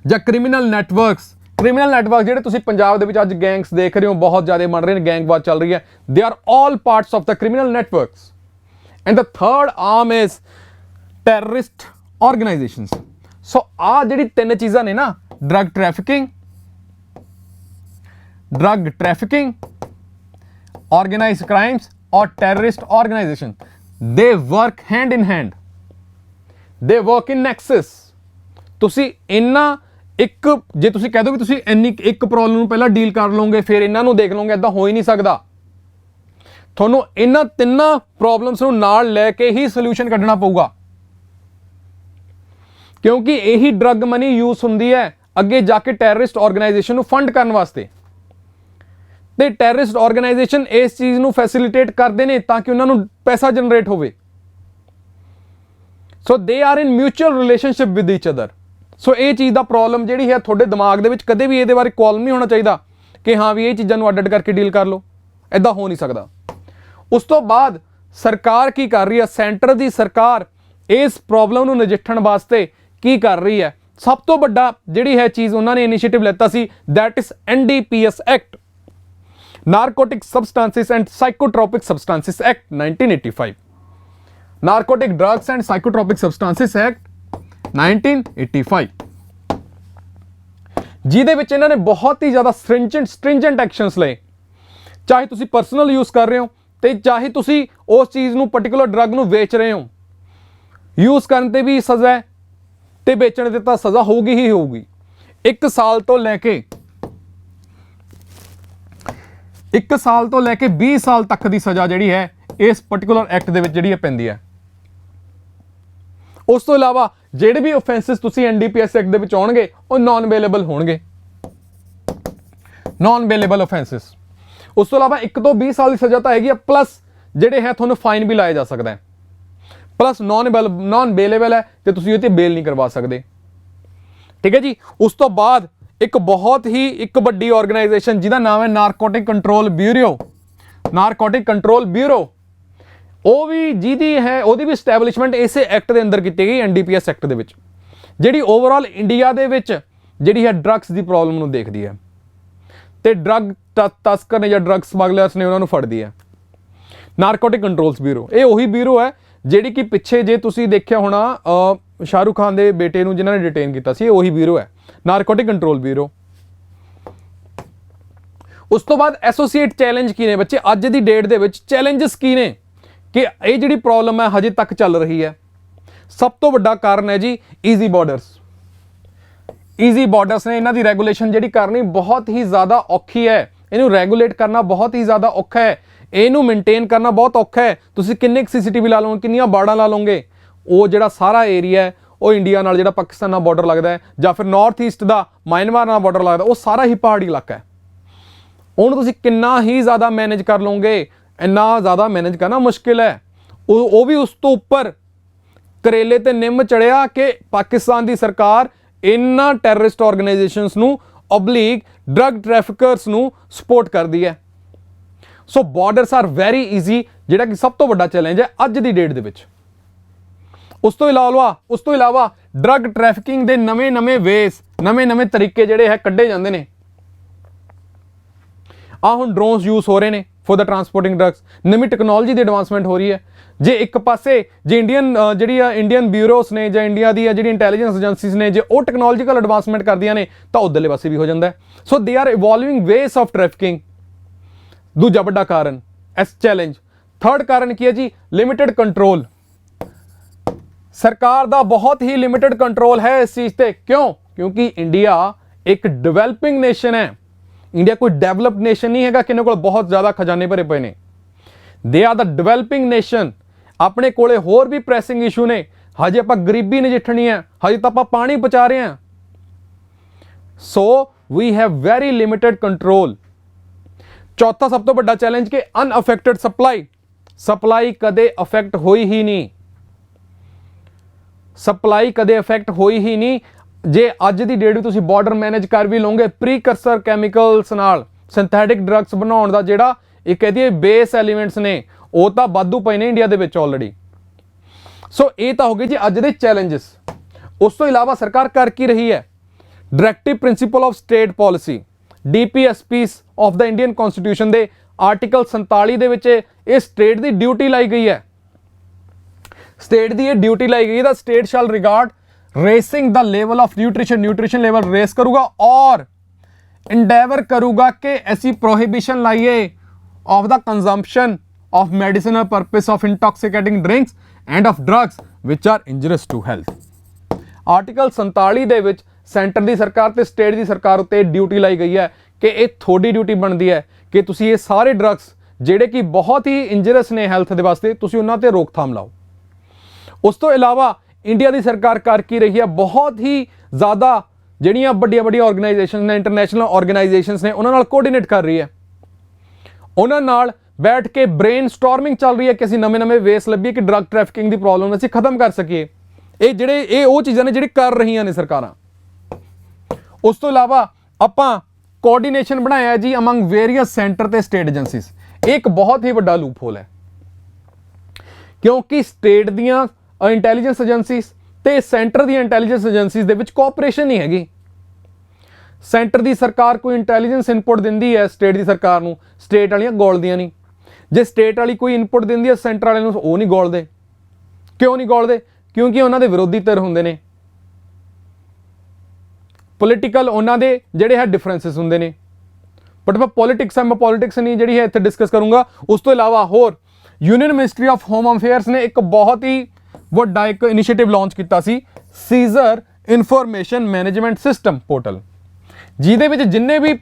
ਜਾਂ ਕ੍ਰਿਮੀਨਲ ਨੈਟਵਰਕਸ ਜਿਹੜੇ ਤੁਸੀਂ ਪੰਜਾਬ ਦੇ ਵਿੱਚ ਅੱਜ ਗੈਂਗਸ ਦੇਖ ਰਹੇ ਹੋ, ਬਹੁਤ ਜ਼ਿਆਦਾ ਬਣ ਰਹੇ ਨੇ, ਗੈਂਗਵਾਰ ਚੱਲ ਰਹੀ ਹੈ, they are all parts of the criminal networks. And the third arm is terrorist organisations. So ਆ ਜਿਹੜੀ 3 ਚੀਜ਼ਾਂ ਨੇ ਨਾ, drug trafficking, organized crimes or terrorist organization, they work hand in hand, they work in nexus। ਤੁਸੀਂ ਇੰਨਾ ਜੇ ਤੁਸੀਂ ਕਹਿ ਦੋ ਕਿ ਤੁਸੀਂ ਇੰਨੀ ਇੱਕ ਪ੍ਰੋਬਲਮ ਨੂੰ ਪਹਿਲਾਂ ਡੀਲ ਕਰ ਲਓਗੇ ਫਿਰ ਇਹਨਾਂ ਨੂੰ ਦੇਖ ਲਓਗੇ, ਏਦਾਂ ਹੋ ਹੀ ਨਹੀਂ ਸਕਦਾ। ਤੁਹਾਨੂੰ ਇਹਨਾਂ 3 ਪ੍ਰੋਬਲਮਸ ਨੂੰ ਨਾਲ ਲੈ ਕੇ ਹੀ ਸੋਲੂਸ਼ਨ ਕੱਢਣਾ ਪਊਗਾ, ਕਿਉਂਕਿ ਇਹੀ ਡਰੱਗ ਮਨੀ ਯੂਜ਼ ਹੁੰਦੀ ਹੈ ਅੱਗੇ ਜਾ ਕੇ ਟੈਰਰਿਸਟ ਆਰਗੇਨਾਈਜੇਸ਼ਨ ਨੂੰ ਫੰਡ ਕਰਨ ਵਾਸਤੇ, ਤੇ ਟੈਰਰਿਸਟ ਆਰਗੇਨਾਈਜੇਸ਼ਨ ਇਸ ਚੀਜ਼ ਨੂੰ ਫੈਸਿਲਿਟੇਟ ਕਰਦੇ ਨੇ ਤਾਂ ਕਿ ਉਹਨਾਂ ਨੂੰ ਪੈਸਾ ਜਨਰੇਟ ਹੋਵੇ। So they are in mutual relationship with each other. So ਇਹ ਚੀਜ਼ ਦਾ ਪ੍ਰੋਬਲਮ ਜਿਹੜੀ ਹੈ ਤੁਹਾਡੇ ਦਿਮਾਗ ਦੇ ਵਿੱਚ ਕਦੇ ਵੀ ਇਹਦੇ ਬਾਰੇ ਕੌਲਮ ਨਹੀਂ ਹੋਣਾ ਚਾਹੀਦਾ ਕਿ ਹਾਂ ਵੀ ਇਹ ਚੀਜ਼ਾਂ ਨੂੰ ਅੱਡ ਕਰਕੇ ਡੀਲ ਕਰ ਲਓ, ਐਦਾਂ ਹੋ ਨਹੀਂ ਸਕਦਾ। ਉਸ ਤੋਂ ਬਾਅਦ ਸਰਕਾਰ ਕੀ ਕਰ ਰਹੀ ਹੈ, ਸੈਂਟਰ ਦੀ ਸਰਕਾਰ ਇਸ ਪ੍ਰੋਬਲਮ ਨੂੰ ਨਜਿੱਠਣ ਵਾਸਤੇ ਕੀ ਕਰ ਰਹੀ ਹੈ? ਸਭ ਤੋਂ ਵੱਡਾ ਜਿਹੜੀ ਹੈ ਚੀਜ਼ ਉਹਨਾਂ ਨੇ ਇਨੀਸ਼ੀਏਟਿਵ ਲੈਤਾ ਸੀ, that is NDPS act, narcotic substances and psychotropic substances act 1985, narcotic drugs and psychotropic substances act 1985, ਜਿਹਦੇ ਵਿੱਚ ਇਹਨਾਂ ਨੇ ਬਹੁਤ ਹੀ ਜ਼ਿਆਦਾ ਸਟ੍ਰਿੰਜੈਂਟ ਐਕਸ਼ਨਸ ਲਏ। ਚਾਹੇ ਤੁਸੀਂ ਪਰਸਨਲ ਯੂਜ਼ ਕਰ ਰਹੇ ਹੋ ਤੇ ਚਾਹੇ ਤੁਸੀਂ ਉਸ ਚੀਜ਼ ਨੂੰ ਪਾਰਟਿਕੂਲਰ ਡਰੱਗ ਨੂੰ ਵੇਚ ਰਹੇ ਹੋ, ਯੂਜ਼ ਕਰਨ ਤੇ ਵੀ ਸਜ਼ਾ ਹੈ ਤੇ ਵੇਚਣ ਤੇ ਤਾਂ ਸਜ਼ਾ ਹੋਊਗੀ ਹੀ ਹੋਊਗੀ। 1 ਸਾਲ ਤੋਂ ਲੈ ਕੇ 20 ਸਾਲ ਤੱਕ ਦੀ ਸਜ਼ਾ ਜਿਹੜੀ ਹੈ ਇਸ ਪਾਰਟਿਕੂਲਰ ਐਕਟ ਦੇ ਵਿੱਚ ਜਿਹੜੀ ਹੈ ਪੈਂਦੀ ਹੈ। ਉਸ ਤੋਂ ਇਲਾਵਾ ਜਿਹੜੇ ਵੀ ਆਫੈਂਸਿਸ ਤੁਸੀਂ NDPS ਐਕਟ ਦੇ ਵਿੱਚ ਆਉਣਗੇ ਉਹ ਨਾਨ ਅਵੇਲੇਬਲ ਹੋਣਗੇ, ਨਾਨ ਅਵੇਲੇਬਲ ਆਫੈਂਸਿਸ। ਉਸ ਤੋਂ ਇਲਾਵਾ 1 ਤੋਂ 20 ਸਾਲ ਦੀ ਸਜ਼ਾ ਤਾਂ ਹੈਗੀ ਆ, ਪਲੱਸ ਜਿਹੜੇ ਹੈ ਤੁਹਾਨੂੰ ਫਾਈਨ ਵੀ ਲਾਇਆ ਜਾ ਸਕਦਾ ਹੈ, ਪਲੱਸ ਨਾਨ ਅਵੇਲੇਬਲ ਹੈ ਤੇ ਤੁਸੀਂ ਉਹ ਤੇ ਬੇਲ ਨਹੀਂ ਕਰਵਾ ਸਕਦੇ। ਠੀਕ ਹੈ ਜੀ। ਉਸ ਤੋਂ ਬਾਅਦ ਇੱਕ ਬਹੁਤ ਹੀ ਇੱਕ ਵੱਡੀ ਆਰਗੇਨਾਈਜੇਸ਼ਨ ਜਿਹਦਾ ਨਾਮ ਹੈ ਨਾਰਕੋਟਿਕ ਕੰਟਰੋਲ ਬਿਊਰੋ, ਉਹ ਵੀ ਜਿਹਦੀ ਹੈ ਉਹਦੀ ਵੀ ਸਟੈਬਲਿਸ਼ਮੈਂਟ ਇਸੇ ਐਕਟ ਦੇ ਅੰਦਰ ਕੀਤੀ ਗਈ, NDPS ਐਕਟ ਦੇ ਵਿੱਚ, ਜਿਹੜੀ ਓਵਰਆਲ ਇੰਡੀਆ ਦੇ ਵਿੱਚ ਜਿਹੜੀ ਹੈ ਡਰੱਗਸ ਦੀ ਪ੍ਰੋਬਲਮ ਨੂੰ ਦੇਖਦੀ ਹੈ ਤੇ ਡਰੱਗ ਤਸਕਰ ਨੇ ਜਾਂ ਡਰੱਗ ਸਮਗਲਰਸ ਨੇ ਉਹਨਾਂ ਨੂੰ ਫੜਦੀ ਹੈ। ਨਾਰਕੋਟਿਕ ਕੰਟਰੋਲਸ ਬਿਊਰੋ, ਇਹ ਉਹੀ ਬਿਊਰੋ ਹੈ ਜਿਹੜੀ ਕਿ ਪਿੱਛੇ ਜੇ ਤੁਸੀਂ ਦੇਖਿਆ ਹੋਣਾ ਸ਼ਾਹਰੁਖ ਖਾਨ ਦੇ ਬੇਟੇ ਨੂੰ ਜਿਨ੍ਹਾਂ ਨੇ ਡਿਟੇਨ ਕੀਤਾ ਸੀ, ਇਹ ਉਹੀ ਬਿਊਰੋ ਹੈ, ਨਾਰਕੋਟਿਕ ਕੰਟਰੋਲ ਬਿਊਰੋ। ਉਸ ਤੋਂ ਬਾਅਦ ਐਸੋਸੀਏਟ ਚੈਲੰਜ ਕੀ ਨੇ ਬੱਚੇ, ਅੱਜ ਦੀ ਡੇਟ ਦੇ ਵਿੱਚ ਚੈਲੰਜਸ ਕੀ ਨੇ ਕਿ ਇਹ ਜਿਹੜੀ ਪ੍ਰੋਬਲਮ ਹੈ ਹਜੇ ਤੱਕ ਚੱਲ ਰਹੀ ਹੈ? ਸਭ ਤੋਂ ਵੱਡਾ ਕਾਰਨ ਹੈ ਜੀ ਈਜ਼ੀ ਬਾਰਡਰਸ ਨੇ। ਇਹਨਾਂ ਦੀ ਰੈਗੂਲੇਸ਼ਨ ਜਿਹੜੀ ਕਰਨੀ ਬਹੁਤ ਹੀ ਜ਼ਿਆਦਾ ਔਖੀ ਹੈ, ਇਹਨੂੰ ਰੈਗੂਲੇਟ ਕਰਨਾ ਬਹੁਤ ਹੀ ਜ਼ਿਆਦਾ ਔਖਾ ਹੈ, ਇਹਨੂੰ ਮੇਨਟੇਨ ਕਰਨਾ ਬਹੁਤ ਔਖਾ ਹੈ। ਤੁਸੀਂ ਕਿੰਨੇ CCTV ਲਾ ਲਓਗੇ, ਕਿੰਨੀਆਂ ਬਾੜਾਂ ਲਾ ਲਓਗੇ, ਉਹ ਜਿਹੜਾ ਸਾਰਾ ਏਰੀਆ ਹੈ ਉਹ ਇੰਡੀਆ ਨਾਲ ਜਿਹੜਾ ਪਾਕਿਸਤਾਨ ਨਾਲ ਬਾਰਡਰ ਲੱਗਦਾ ਹੈ ਜਾਂ ਫਿਰ ਨਾਰਥ ਈਸਟ ਦਾ ਮਿਆਂਮਾਰ ਨਾਲ ਬਾਰਡਰ ਲੱਗਦਾ, ਉਹ ਸਾਰਾ ਹੀ ਪਹਾੜੀ ਇਲਾਕਾ ਹੈ। ਉਹਨੂੰ ਤੁਸੀਂ ਕਿੰਨਾ ਹੀ ਜ਼ਿਆਦਾ ਮੈਨੇਜ ਕਰ ਲਓਗੇ, ਇੰਨਾ ਜ਼ਿਆਦਾ ਮੈਨੇਜ ਕਰਨਾ ਮੁਸ਼ਕਿਲ ਹੈ। ਉਹ ਵੀ ਉਸ ਤੋਂ ਉੱਪਰ ਕਰੇਲੇ ਤੇ ਨਿੰਮ ਚੜਿਆ ਕਿ ਪਾਕਿਸਤਾਨ ਦੀ ਸਰਕਾਰ ਇਹਨਾਂ ਟੈਰਰਿਸਟ ਆਰਗੇਨਾਈਜੇਸ਼ਨਸ ਨੂੰ ਓਬਲੀਗ ਡਰੱਗ ਟ੍ਰੈਫਿਕਰਸ ਨੂੰ ਸਪੋਰਟ ਕਰਦੀ ਹੈ। ਸੋ ਬਾਰਡਰਸ ਆਰ ਵੈਰੀ ਈਜ਼ੀ, ਜਿਹੜਾ ਕਿ ਸਭ ਤੋਂ ਵੱਡਾ ਚੈਲੰਜ ਹੈ ਅੱਜ ਦੀ ਡੇਟ ਦੇ ਵਿੱਚ। ਉਸ ਤੋਂ ਇਲਾਵਾ ਡਰੱਗ ਟ੍ਰੈਫਿਕਿੰਗ ਦੇ ਨਵੇਂ ਵੇਸ, ਨਵੇਂ ਤਰੀਕੇ ਜਿਹੜੇ ਹੈ ਕੱਢੇ ਜਾਂਦੇ ਨੇ। ਹੁਣ ਡਰੋਨਸ ਯੂਜ਼ ਹੋ ਰਹੇ ਨੇ ਫॉर द ट्रांसपोर्टिंग ड्रग्स, ਨਵੀਂ ਟੈਕਨੋਲੋਜੀ ਦੀ ਐਡਵਾਂਸਮੈਂਟ ਹੋ ਰਹੀ ਹੈ। ਜੇ ਇੱਕ ਪਾਸੇ ਜੇ ਇੰਡੀਅਨ ਬਿਊਰੋਸ ਨੇ ਜਾਂ ਇੰਡੀਆ ਦੀ ਜਿਹੜੀ ਇੰਟੈਲੀਜੈਂਸ ਏਜੰਸੀਜ਼ ਨੇ, ਜੇ ਉਹ ਟੈਕਨੋਲੋਜੀਕਲ ਐਡਵਾਂਸਮੈਂਟ ਕਰਦੀਆਂ ਨੇ ਤਾਂ ਉਧਰਲੇ ਪਾਸੇ ਵੀ ਹੋ ਜਾਂਦਾ ਹੈ। ਸੋ ਦੇ ਆਰ ਇਵੋਲਵਿੰਗ ਵੇਸ ਆਫ ਟ੍ਰੈਫਿਕਿੰਗ। ਦੂਜਾ ਵੱਡਾ ਕਾਰਨ ਇਸ ਚੈਲੰਜ। ਥਰਡ ਕਾਰਨ ਕੀ ਹੈ ਜੀ? Limited control. ਸਰਕਾਰ ਦਾ ਬਹੁਤ ਹੀ ਲਿਮਿਟਡ ਕੰਟਰੋਲ ਹੈ ਇਸ ਚੀਜ਼ ਤੇ। ਕਿਉਂ? ਕਿਉਂਕਿ ਇੰਡੀਆ ਇੱਕ ਡਿਵੈਲਪਿੰਗ ਨੇਸ਼ਨ ਹੈ। ਇੰਡੀਆ ਕੋਈ ਡਿਵੈਲਪਡ ਨੇਸ਼ਨ ਨਹੀਂ ਹੈਗਾ ਕਿ ਇਹਨਾਂ ਕੋਲ ਬਹੁਤ ਜ਼ਿਆਦਾ ਖਜ਼ਾਨੇ ਭਰੇ ਪਏ ਨੇ। They are the developing nation. ਆਪਣੇ ਕੋਲੇ ਹੋਰ ਵੀ ਪ੍ਰੈਸਿੰਗ ਇਸ਼ੂ ਨੇ। ਹਜੇ ਆਪਾਂ ਗਰੀਬੀ ਨਜਿੱਠਣੀ ਹੈ, ਹਜੇ ਤਾਂ ਆਪਾਂ ਪਾਣੀ ਬਚਾ ਰਹੇ ਹਾਂ। So we have very limited control. ਚੌਥਾ ਸਭ ਤੋਂ ਵੱਡਾ ਚੈਲੰਜ ਕਿ ਅਨਅਫੈਕਟਡ ਸਪਲਾਈ ਕਦੇ ਅਫੈਕਟ ਹੋਈ ਹੀ ਨਹੀਂ। ਸਪਲਾਈ ਕਦੇ ਅਫੈਕਟ ਹੋਈ ਹੀ ਨਹੀਂ। ਜੇ ਅੱਜ ਦੀ ਡੇਟ ਵੀ ਤੁਸੀਂ ਬਾਰਡਰ ਮੈਨੇਜ ਕਰ ਵੀ ਲਓਗੇ ਪ੍ਰੀਕਰਸਰ ਕੈਮੀਕਲਸ ਨਾਲ, ਸਿੰਥੈਟਿਕ ਡਰੱਗਸ ਬਣਾਉਣ ਦਾ ਜਿਹੜਾ ਇਹ ਕਹਦੀ ਬੇਸ ਐਲੀਮੈਂਟਸ ਨੇ, ਉਹ ਤਾਂ ਵਾਧੂ ਪਏ ਨੇ ਇੰਡੀਆ ਦੇ ਵਿੱਚ ਆਲਰੇਡੀ। ਸੋ ਇਹ ਤਾਂ ਹੋ ਗਏ ਜੀ ਅੱਜ ਦੇ ਚੈਲੰਜਸ। ਉਸ ਤੋਂ ਇਲਾਵਾ ਸਰਕਾਰ ਕਰ ਕੀ ਰਹੀ ਹੈ? Directive principal of state policy, DPSPs of the Indian constitution ਦੇ ਆਰਟੀਕਲ 47 ਦੇ ਵਿੱਚ ਇਹ ਸਟੇਟ ਦੀ ਡਿਊਟੀ ਲਾਈ ਗਈ ਹੈ। ਸਟੇਟ ਦੀ ਇਹ ਡਿਊਟੀ ਲਾਈ ਗਈ ਦਾ state shall regard raising the level of nutrition level raise करूगा और इंडेवर करूगा कि ऐसी प्रोहिबिशन लाइए of the consumption of medicinal purpose of intoxicating drinks and of drugs which are injurious to health. Article 47 ਦੇ ਵਿੱਚ ਸੈਂਟਰ ਦੀ ਸਰਕਾਰ ਤੇ ਸਟੇਟ ਦੀ ਸਰਕਾਰ ਉੱਤੇ ਡਿਊਟੀ ਲਾਈ ਗਈ ਹੈ ਕਿ ਇਹ ਤੁਹਾਡੀ ਡਿਊਟੀ ਬਣਦੀ ਹੈ ਕਿ ਤੁਸੀਂ ਇਹ ਸਾਰੇ ਡਰੱਗਸ ਜਿਹੜੇ ਕਿ ਬਹੁਤ ਹੀ ਇੰਜਰੀਅਸ ਨੇ ਹੈਲਥ ਦੇ ਵਾਸਤੇ, ਤੁਸੀਂ ਉਹਨਾਂ ਤੇ ਰੋਕਥਾਮ ਲਾਓ। ਉਸ ਤੋਂ ਇਲਾਵਾ इंडिया की सरकार कर की रही है बहुत ही ज़्यादा ਜਿਹੜੀਆਂ ਵੱਡੀਆਂ ਆਰਗੇਨਾਈਜੇਸ਼ਨਸ ਨੇ, ਇੰਟਰਨੈਸ਼ਨਲ ਆਰਗੇਨਾਈਜੇਸ਼ਨਸ ਨੇ, ਉਹਨਾਂ ਨਾਲ ਕੋਆਰਡੀਨੇਟ ਕਰ ਰਹੀ ਹੈ। ਉਹਨਾਂ ਨਾਲ ਬੈਠ ਕੇ ਬ੍ਰੇਨਸਟਾਰਮਿੰਗ ਚੱਲ ਰਹੀ ਹੈ ਕਿ ਅਸੀਂ ਨਵੇਂ ਵੇਸ ਲੱਭੀਏ ਕਿ ਡਰੱਗ ਟ੍ਰੈਫਿਕਿੰਗ ਦੀ ਪ੍ਰੋਬਲਮ ਅਸੀਂ ਖਤਮ ਕਰ ਸਕੀਏ। ਇਹ ਉਹ ਚੀਜ਼ਾਂ ਨੇ ਜਿਹੜੀ ਕਰ ਰਹੀਆਂ ਨੇ ਸਰਕਾਰਾਂ। ਉਸ ਤੋਂ ਇਲਾਵਾ ਆਪਾਂ ਕੋਆਰਡੀਨੇਸ਼ਨ ਬਣਾਇਆ ਜੀ ਅਮੰਗ ਵੇਰੀਅਸ ਸੈਂਟਰ ਤੇ ਸਟੇਟ ਏਜੰਸੀਜ਼। ਇਹ ਇੱਕ ਬਹੁਤ ਹੀ ਵੱਡਾ ਲੂਪ ਹੋਲ ਹੈ ਕਿਉਂਕਿ ਸਟੇਟ ਦੀਆਂ ਇੰਟੈਲੀਜੈਂਸ ਏਜੰਸੀਜ਼ ਤੇ ਸੈਂਟਰ ਦੀਆਂ ਇੰਟੈਲੀਜੈਂਸ ਏਜੰਸੀਜ਼ ਦੇ ਵਿੱਚ ਕੋਆਪਰੇਸ਼ਨ ਨਹੀਂ ਹੈਗੀ। ਸੈਂਟਰ ਦੀ ਸਰਕਾਰ ਕੋਈ ਇੰਟੈਲੀਜੈਂਸ ਇਨਪੁਟ ਦਿੰਦੀ ਹੈ ਸਟੇਟ ਦੀ ਸਰਕਾਰ ਨੂੰ, ਸਟੇਟ ਵਾਲੀਆਂ ਗੋਲਦੀਆਂ ਨਹੀਂ। ਜੇ ਸਟੇਟ ਵਾਲੀ ਕੋਈ ਇਨਪੁਟ ਦਿੰਦੀ ਹੈ ਸੈਂਟਰ ਵਾਲੇ ਨੂੰ, ਉਹ ਨਹੀਂ ਗੋਲਦੇ। ਕਿਉਂ ਨਹੀਂ ਗੋਲਦੇ? ਕਿਉਂਕਿ ਉਹਨਾਂ ਦੇ ਵਿਰੋਧੀ ਧਿਰ ਹੁੰਦੇ ਨੇ, ਪੋਲੀਟੀਕਲ ਉਹਨਾਂ ਦੇ ਜਿਹੜੇ ਹੈ ਡਿਫਰੈਂਸਿਸ ਹੁੰਦੇ ਨੇ। ਬਟ ਮੈਂ ਪੋਲੀਟਿਕਸ ਨਹੀਂ ਜਿਹੜੀ ਹੈ ਇੱਥੇ ਡਿਸਕਸ ਕਰੂੰਗਾ। ਉਸ ਤੋਂ ਇਲਾਵਾ ਹੋਰ union ministry of home affairs ਨੇ ਇੱਕ ਬਹੁਤ ਹੀ ਵੱਡਾ ਇੱਕ ਇਨੀਸ਼ੀਏਟਿਵ ਲਾਂਚ ਕੀਤਾ ਸੀ, seizure information management system portal, ਜਿਹਦੇ ਵਿੱਚ ਜਿੰਨੇ ਵੀ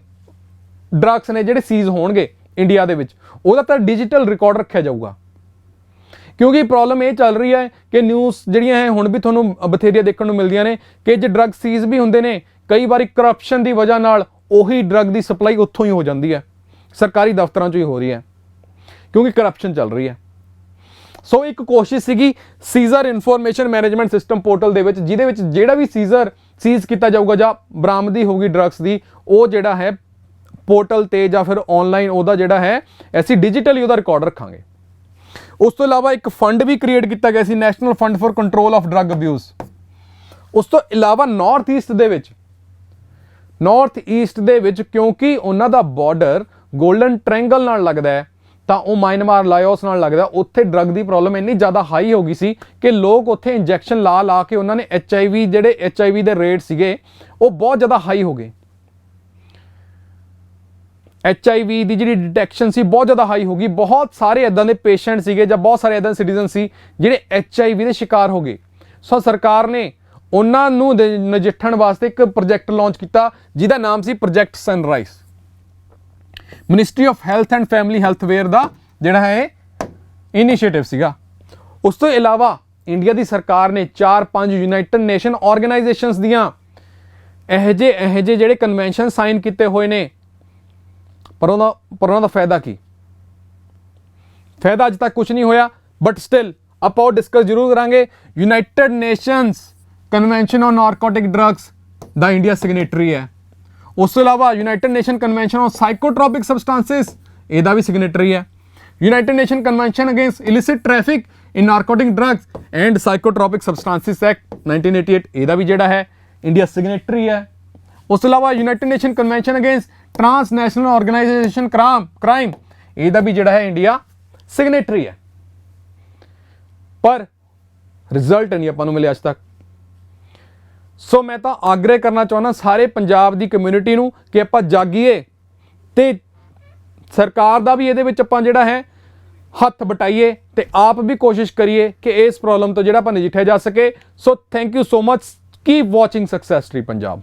ਡਰੱਗਸ ਨੇ ਜਿਹੜੇ ਸੀਜ਼ ਹੋਣਗੇ ਇੰਡੀਆ ਦੇ ਵਿੱਚ, ਉਹਦਾ ਤਾਂ ਡਿਜੀਟਲ ਰਿਕਾਰਡ ਰੱਖਿਆ ਜਾਊਗਾ। ਕਿਉਂਕਿ ਪ੍ਰੋਬਲਮ ਇਹ ਚੱਲ ਰਹੀ ਹੈ ਕਿ ਨਿਊਜ਼ ਜਿਹੜੀਆਂ ਹੈ ਹੁਣ ਵੀ ਤੁਹਾਨੂੰ ਬਥੇਰੀਆਂ ਦੇਖਣ ਨੂੰ ਮਿਲਦੀਆਂ ਨੇ ਕਿ ਜੇ ਡਰੱਗ ਸੀਜ਼ ਵੀ ਹੁੰਦੇ ਨੇ, ਕਈ ਵਾਰੀ ਕਰਪਸ਼ਨ ਦੀ ਵਜ੍ਹਾ ਨਾਲ ਉਹੀ ਡਰੱਗ ਦੀ ਸਪਲਾਈ ਉੱਥੋਂ ਹੀ ਹੋ ਜਾਂਦੀ ਹੈ, ਸਰਕਾਰੀ ਦਫ਼ਤਰਾਂ 'ਚੋਂ ਹੀ ਹੋ ਰਹੀ ਹੈ ਕਿਉਂਕਿ ਕਰਪਸ਼ਨ ਚੱਲ ਰਹੀ ਹੈ। ਸੋ ਇੱਕ ਕੋਸ਼ਿਸ਼ ਸੀਗੀ seizure information management system portal ਦੇ ਵਿੱਚ, ਜਿਹਦੇ ਵਿੱਚ ਜਿਹੜਾ ਵੀ ਸੀਜ਼ ਕੀਤਾ ਜਾਊਗਾ ਜਾਂ ਬਰਾਮਦੀ ਹੋਊਗੀ ਡਰੱਗਸ ਦੀ, ਉਹ ਜਿਹੜਾ ਹੈ ਪੋਰਟਲ ਤੇ ਜਾਂ ਫਿਰ ਆਨਲਾਈਨ ਉਹਦਾ ਜਿਹੜਾ ਹੈ ਅਸੀਂ ਡਿਜੀਟਲੀ ਉਹਦਾ ਰਿਕਾਰਡ ਰੱਖਾਂਗੇ। ਉਸ ਤੋਂ ਇਲਾਵਾ ਇੱਕ ਫੰਡ ਵੀ ਕ੍ਰੀਏਟ ਕੀਤਾ ਗਿਆ ਸੀ, national fund for control of drug abuse. ਉਸ ਤੋਂ ਇਲਾਵਾ ਨਾਰਥ ਈਸਟ ਦੇ ਵਿੱਚ ਕਿਉਂਕਿ ਉਹਨਾਂ ਦਾ ਬਾਰਡਰ ਗੋਲਡਨ ਟ੍ਰਾਇੰਗਲ ਨਾਲ ਲੱਗਦਾ ਹੈ ਤਾਂ ਉਹ ਮਾਇਨਮਾਰ ਲਾਓਸ ਨਾਲ ਲੱਗਦਾ, ਉੱਥੇ ਡਰੱਗ ਦੀ ਪ੍ਰੋਬਲਮ ਇੰਨੀ ਜ਼ਿਆਦਾ ਹਾਈ ਹੋ ਗਈ ਸੀ ਕਿ ਲੋਕ ਉੱਥੇ ਇੰਜੈਕਸ਼ਨ ਲਾ ਕੇ ਉਹਨਾਂ ਨੇ HIV ਦੇ ਰੇਟ ਸੀਗੇ ਉਹ ਬਹੁਤ ਜ਼ਿਆਦਾ ਹਾਈ ਹੋ ਗਏ। HIV ਦੀ ਜਿਹੜੀ ਡਿਟੈਕਸ਼ਨ ਸੀ ਬਹੁਤ ਜ਼ਿਆਦਾ ਹਾਈ ਹੋ ਗਈ। ਬਹੁਤ ਸਾਰੇ ਇਦਾਂ ਦੇ ਪੇਸ਼ੈਂਟ ਸੀਗੇ ਜਾਂ ਬਹੁਤ ਸਾਰੇ ਇਦਾਂ ਸਿਟੀਜ਼ਨ ਸੀ ਜਿਹੜੇ HIV ਦੇ ਸ਼ਿਕਾਰ ਹੋ ਗਏ। ਸੋ ਸਰਕਾਰ ਨੇ ਉਹਨਾਂ ਨੂੰ ਨਜਿੱਠਣ ਵਾਸਤੇ ਇੱਕ ਪ੍ਰੋਜੈਕਟ ਲਾਂਚ ਕੀਤਾ ਜਿਹਦਾ ਨਾਮ ਸੀ project Sunrise. Ministry of health and family welfare ਦਾ ਜਿਹੜਾ ਹੈ ਇਨੀਸ਼ੀਏਟਿਵ ਸੀਗਾ। ਉਸ ਤੋਂ ਇਲਾਵਾ ਇੰਡੀਆ ਦੀ ਸਰਕਾਰ ਨੇ 4-5 ਯੂਨਾਈਟਿਡ ਨੇਸ਼ਨ ਆਰਗੇਨਾਈਜੇਸ਼ਨਸ ਦੀਆਂ ਇਹੋ ਜਿਹੇ ਜਿਹੜੇ ਕਨਵੈਨਸ਼ਨ ਸਾਈਨ ਕੀਤੇ ਹੋਏ ਨੇ, ਪਰ ਉਹਨਾਂ ਦਾ ਫਾਇਦਾ ਕੀ? ਫਾਇਦਾ ਅੱਜ ਤੱਕ ਕੁਝ ਨਹੀਂ ਹੋਇਆ, ਬਟ ਸਟਿਲ ਆਪਾਂ ਉਹ ਡਿਸਕਸ ਜ਼ਰੂਰ ਕਰਾਂਗੇ। United Nations convention on narcotic drugs ਦਾ ਇੰਡੀਆ ਸਿਗਨੇਟਰੀ ਹੈ। ਉਸ ਤੋਂ ਇਲਾਵਾ United Nation convention on psychotropic substances ਇਹਦਾ ਵੀ ਸਿਗਨੇਟਰੀ ਹੈ। United Nation convention against illicit traffic in narcotic drugs and psychotropic substances act 1988, ਇਹਦਾ ਵੀ ਜਿਹੜਾ ਹੈ ਇੰਡੀਆ ਸਿਗਨੇਟਰੀ ਹੈ। ਉਸ ਤੋਂ ਇਲਾਵਾ United Nation convention against transnational organisation crime, ਇਹਦਾ ਵੀ ਜਿਹੜਾ ਹੈ ਇੰਡੀਆ ਸਿਗਨੇਟਰੀ ਹੈ। ਪਰ ਰਿਜ਼ਲਟ ਨਹੀਂ ਆਪਾਂ ਨੂੰ ਮਿਲਿਆ ਅੱਜ ਤੱਕ। ਸੋ ਮੈਂ ਤਾਂ ਆਗਰੇ ਕਰਨਾ ਚਾਹੁੰਦਾ ਸਾਰੇ ਪੰਜਾਬ ਦੀ ਕਮਿਊਨਿਟੀ ਨੂੰ ਕਿ ਆਪਾਂ ਜਾਗੀਏ ਤੇ ਸਰਕਾਰ ਦਾ ਵੀ ਇਹਦੇ ਵਿੱਚ ਆਪਾਂ ਜਿਹੜਾ ਹੈ ਹੱਥ ਬਟਾਈਏ ਤੇ ਆਪ ਵੀ ਕੋਸ਼ਿਸ਼ ਕਰੀਏ ਕਿ ਇਸ ਪ੍ਰੋਬਲਮ ਤੋਂ ਜਿਹੜਾ ਆਪਾਂ ਨਜਿੱਠਿਆ ਜਾ ਸਕੇ। So thank you so much, keep watching success tree Punjab.